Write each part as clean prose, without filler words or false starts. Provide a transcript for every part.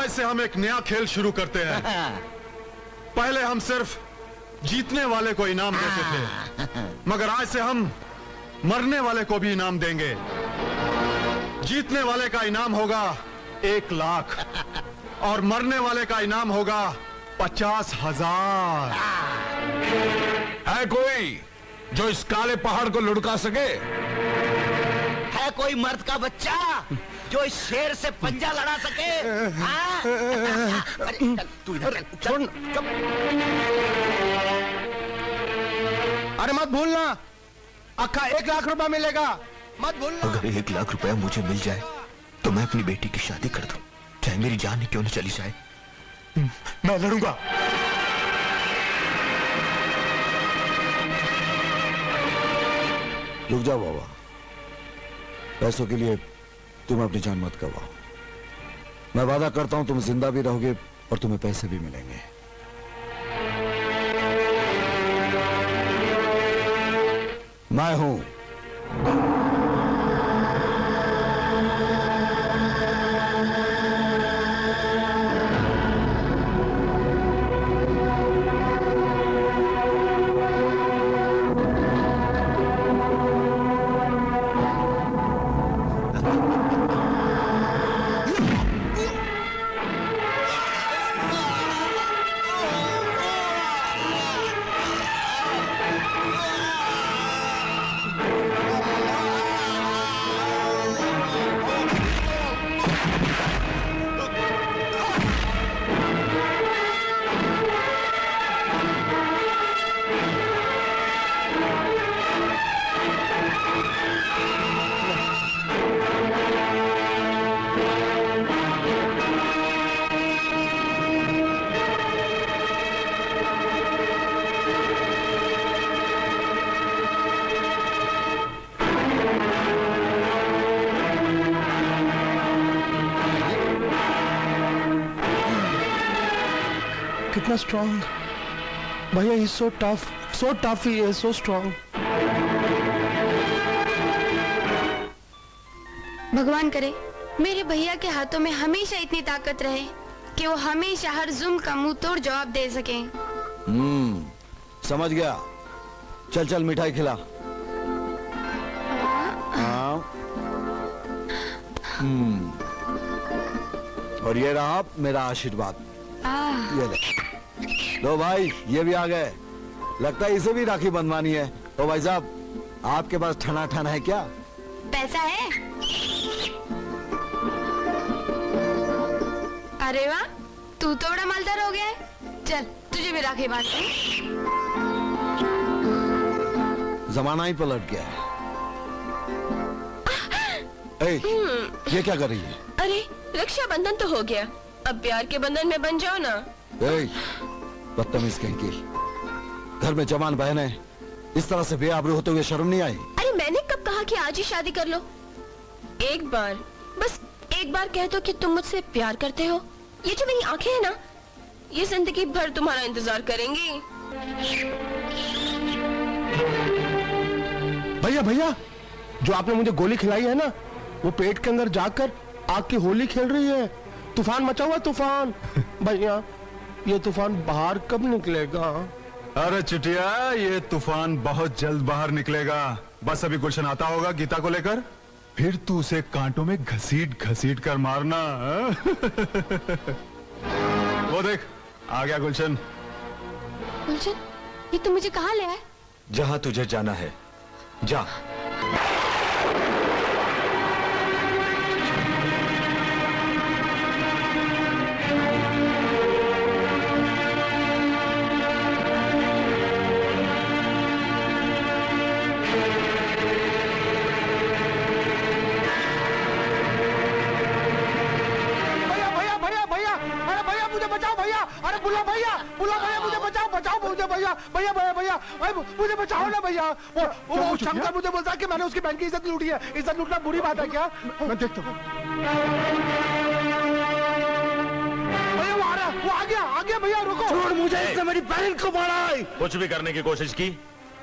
आज से हम एक नया खेल शुरू करते हैं। पहले हम सिर्फ जीतने वाले को इनाम देते थे, मगर आज से हम मरने वाले को भी इनाम देंगे। जीतने वाले का इनाम होगा 1 लाख और मरने वाले का इनाम होगा 50,000। है कोई जो इस काले पहाड़ को लुढ़का सके? है कोई मर्द का बच्चा जो इस शेर से पंजा लड़ा सके? अरे चल, तू इधर चल, चुप। अरे मत भूलना, अक्का 1 लाख रुपया मिलेगा, मत भूलना। अगर 1 लाख रुपया मुझे मिल जाए तो मैं अपनी बेटी की शादी कर दूं, चाहे मेरी जान ही क्यों न चली जाए। मैं लड़ूंगा। रुक जाओ बाबा, पैसों के लिए तुम अपनी जान मत गवाओ। मैं वादा करता हूं तुम जिंदा भी रहोगे और तुम्हें पैसे भी मिलेंगे। मैं हूं कितना स्ट्रॉन्ग भैया, ही सो टफ ही है, सो स्ट्रॉन्ग। भगवान करे मेरे भैया के हाथों में हमेशा इतनी ताकत रहे कि वो हमेशा हर जुल्म का मुंह तोड़ जवाब दे सके। समझ गया। चल चल मिठाई खिला। हाँ। और ये रहा मेरा आशीर्वाद। ये लो भाई, ये भी आ गए। लगता है इसे भी राखी बंधवानी है। तो भाई साहब, आपके पास ठना ठना है क्या? पैसा है? अरे वाह, तू तो बड़ा मालदार हो गया है। चल तुझे भी राखी बांधते हैं। जमाना ही पलट गया है। ये क्या कर रही है? अरे रक्षाबंधन तो हो गया, अब प्यार के बंधन में बन जाओ ना। बदतमीज कहीं की। घर में जवान बहन है, इस तरह से बेआबरू होते हुए शर्म नहीं आई? अरे मैंने कब कहा कि आज ही शादी कर लो? एक बार, बस एक बार कह दो कि तुम मुझसे प्यार करते हो। ये जो मेरी आंखें हैं ना, ये जिंदगी भर तुम्हारा इंतजार करेंगी। भैया भैया, जो आपने मुझे गोली खिलाई है ना, वो पेट के अंदर जाकर आग की होली खेल रही है। तूफान मचा हुआ, तूफान। भैया ये तूफान बाहर कब निकलेगा? अरे चिटिया, ये तूफान बहुत जल्द बाहर निकलेगा। बस अभी गुलशन आता होगा गीता को लेकर, फिर तू उसे कांटों में घसीट घसीट कर मारना। वो देख आ गया गुलशन। गुलशन, ये तो मुझे कहाँ ले आए? जहां तुझे जाना है जा। भैया भैया भैया मुझे बचाओ ना भैया। वो शंकर मुझे बोलता है कि मैंने उसकी बहन की इज्जत लूटी है। इज्जत लूटना बुरी बात है क्या? मैं देखता हूँ। भैया वो आ गया भैया, रुको। छोड़ मुझे, इसने मेरी बहन को मारा है। कुछ भी करने की कोशिश की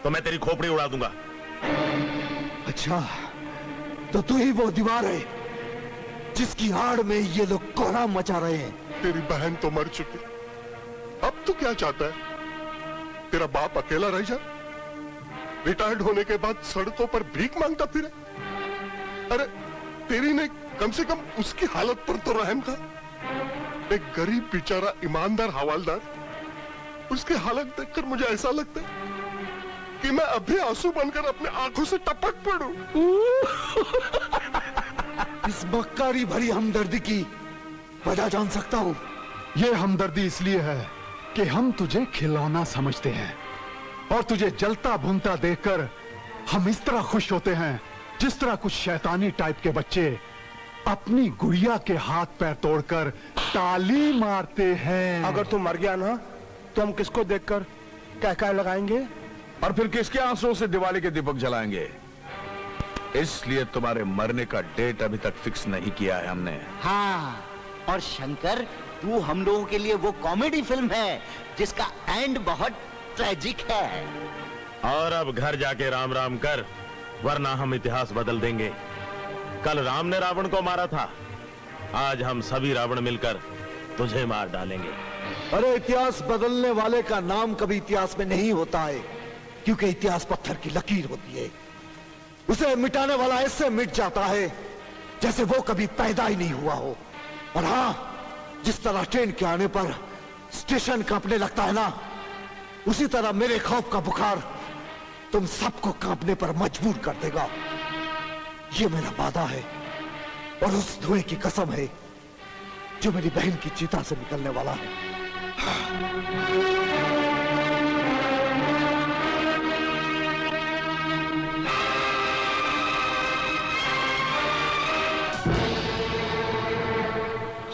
तो मैं तेरी खोपड़ी उड़ा दूंगा। अच्छा, तो तू ही वो दीवार है जिसकी आड़ में ये लोग कोहराम मचा रहे हैं। तेरी बहन तो मर चुकी, अब तू क्या चाहता है? तेरा बाप अकेला रह जाए, रिटायर्ड होने के बाद सड़कों पर भीख मांगता फिरे? अरे तेरी ने कम से कम उसकी हालत पर तो रहम कर। एक गरीब बेचारा ईमानदार हवालदार, उसकी हालत देखकर मुझे ऐसा लगता है कि मैं अभी आंसू बनकर अपने आंखों से टपक पड़ूं। इस मक्कारी भरी हमदर्दी की वजह जान सकता हूँ? ये हमदर्दी इसलिए है कि हम तुझे खिलौना समझते हैं और तुझे जलता भुनता देखकर हम इस तरह खुश होते हैं जिस तरह कुछ शैतानी टाइप के बच्चे अपनी गुड़िया के हाथ पैर तोड़कर ताली मारते हैं। अगर तू मर गया ना तो हम किसको देखकर कह लगाएंगे? और फिर किसके आंसुओं से दिवाली के दीपक जलाएंगे? इसलिए तुम्हारे मरने का डेट अभी तक फिक्स नहीं किया है हमने। हाँ, और शंकर, तू हम लोगों के लिए वो कॉमेडी फिल्म है जिसका एंड बहुत ट्रेजिक है। और अब घर जाके राम राम कर, वरना हम इतिहास बदल देंगे। कल राम ने रावण को मारा था, आज हम सभी रावण मिलकर तुझे मार डालेंगे। अरे इतिहास बदलने वाले का नाम कभी इतिहास में नहीं होता है, क्योंकि इतिहास पत्थर की लकीर होती है। उसे मिटाने वाला ऐसे मिट जाता है जैसे वो कभी पैदा ही नहीं हुआ हो। और हाँ, जिस तरह ट्रेन के आने पर स्टेशन कांपने लगता है ना, उसी तरह मेरे खौफ का बुखार तुम सबको कांपने पर मजबूर कर देगा। ये मेरा वादा है और उस धुएं की कसम है जो मेरी बहन की चिता से निकलने वाला है।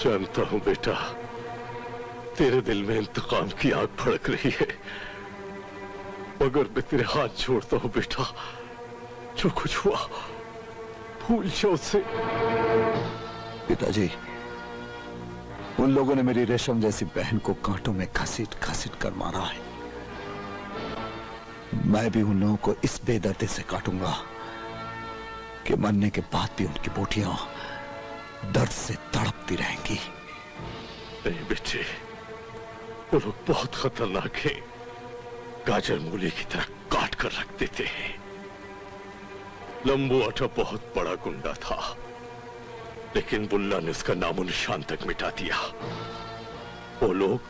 जानता हूं बेटा, तेरे दिल में इंतकाम की आग भड़क रही है, मगर मैं तेरे हाथ जोड़ता हूं बेटा, जो कुछ हुआ भूल जाओ उसे। पिताजी, उन लोगों ने मेरी रेशम जैसी बहन को कांटों में घसीट घसीट कर मारा है। मैं भी उन लोगों को इस बेदर्दी से काटूंगा कि मरने के बाद भी उनकी बोटियां दर्द से तड़पती रहेंगी। नहीं बेटे, वो लोग बहुत खतरनाक है, गाजर मूली की तरह काट कर रख देते हैं। लंबू आटा बहुत बड़ा गुंडा था, लेकिन बुल्ला ने उसका नामो निशान तक मिटा दिया। वो लोग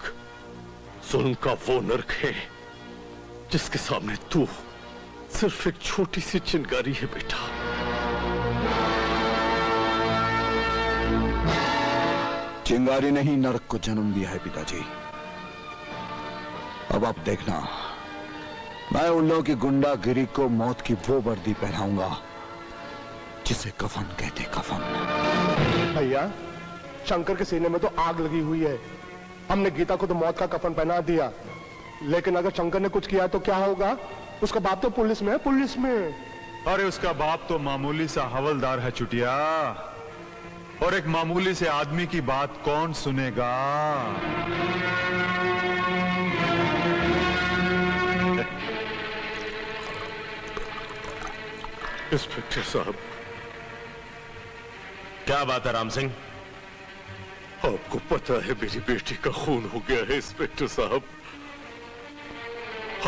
जुल्म का वो नर्क है जिसके सामने तू सिर्फ एक छोटी सी चिंगारी है बेटा। चिंगारी ने ही नरक को जन्म दिया है पिताजी। अब आप देखना, मैं उन लोगों की गुंडागिरी को मौत की वो वर्दी पहनाऊंगा जिसे कफन कहते। कफन भैया, शंकर के सीने में तो आग लगी हुई है। हमने गीता को तो मौत का कफन पहना दिया, लेकिन अगर शंकर ने कुछ किया तो क्या होगा? उसका बाप तो पुलिस में है, पुलिस में। अरे उसका बाप तो मामूली सा हवलदार है चुटिया, और एक मामूली से आदमी की बात कौन सुनेगा? इंस्पेक्टर साहब। क्या बात है राम सिंह? आपको पता है मेरी बेटी का खून हो गया है इंस्पेक्टर साहब।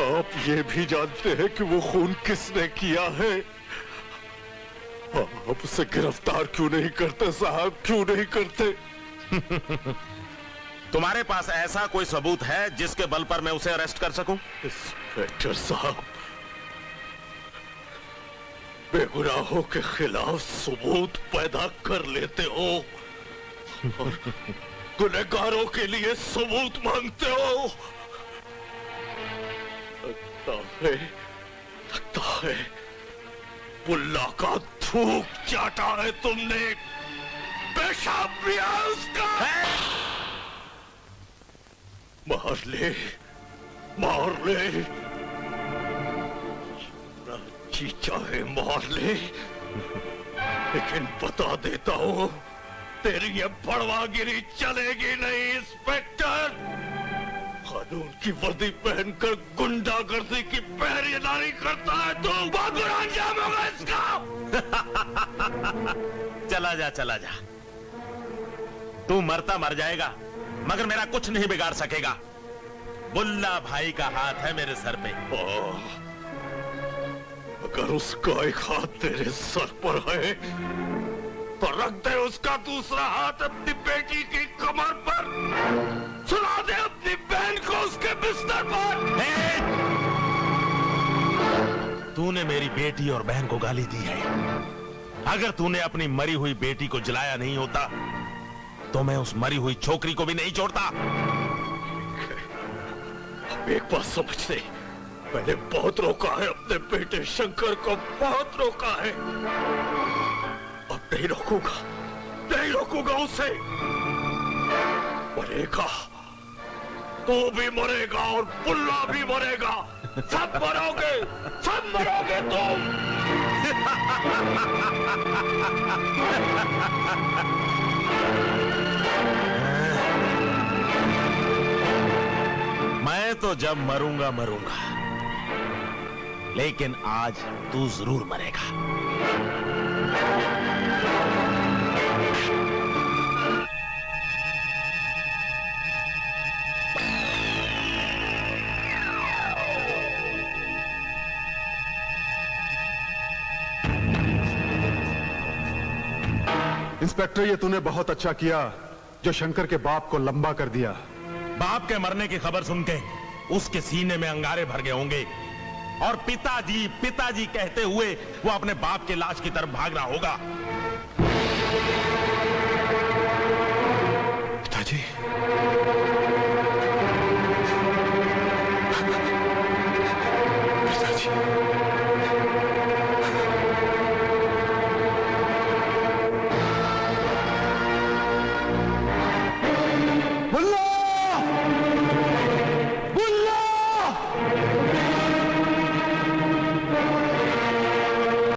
आप ये भी जानते हैं कि वो खून किसने किया है? आप उसे गिरफ्तार क्यों नहीं करते साहब, क्यों नहीं करते? तुम्हारे पास ऐसा कोई सबूत है जिसके बल पर मैं उसे अरेस्ट कर सकूं? इंस्पेक्टर साहब, बेगुनाहों के खिलाफ सबूत पैदा कर लेते हो और गुनहगारों के लिए सबूत मांगते हो। लगता है बुल्ला का थूक चाटा है तुमने, पेशाब पिया उसका। मार ले, मार ले, जी चाहे मार ले, लेकिन बता देता हूं तेरी ये बड़वागिरी चलेगी नहीं इंस्पेक्टर। कानून की वर्दी पहनकर गुंडागर्दी की पहरेदारी करता है तो बहुत बुरा अंजाम होगा इसका। चला जा, चला जा, तू मरता मर जाएगा, मगर मेरा कुछ नहीं बिगाड़ सकेगा। बुल्ला भाई का हाथ है मेरे सर पे। अगर उसका एक हाथ तेरे सर पर है तो रख दे उसका दूसरा हाथ अपनी बेटी की कमर पर, सुला दे अपनी बहन को उसके बिस्तर पर। तूने मेरी बेटी और बहन को गाली दी है। अगर तूने अपनी मरी हुई बेटी को जलाया नहीं होता तो मैं उस मरी हुई छोकरी को भी नहीं छोड़ता। अब एक बात समझ ले, मैंने बहुत रोका है अपने बेटे शंकर को, बहुत रोका है। अब नहीं रोकूंगा, नहीं रोकूंगा उसे। मरेगा, तू भी मरेगा और बुल्ला भी मरेगा। सब मरोगे, सब मरोगे तुम। मैं तो जब मरूंगा मरूंगा, लेकिन आज तू जरूर मरेगा। इंस्पेक्टर, ये तूने बहुत अच्छा किया जो शंकर के बाप को लंबा कर दिया। बाप के मरने की खबर सुन के उसके सीने में अंगारे भर गए होंगे और पिताजी पिताजी कहते हुए वो अपने बाप के लाश की तरफ भाग रहा होगा। पिताजी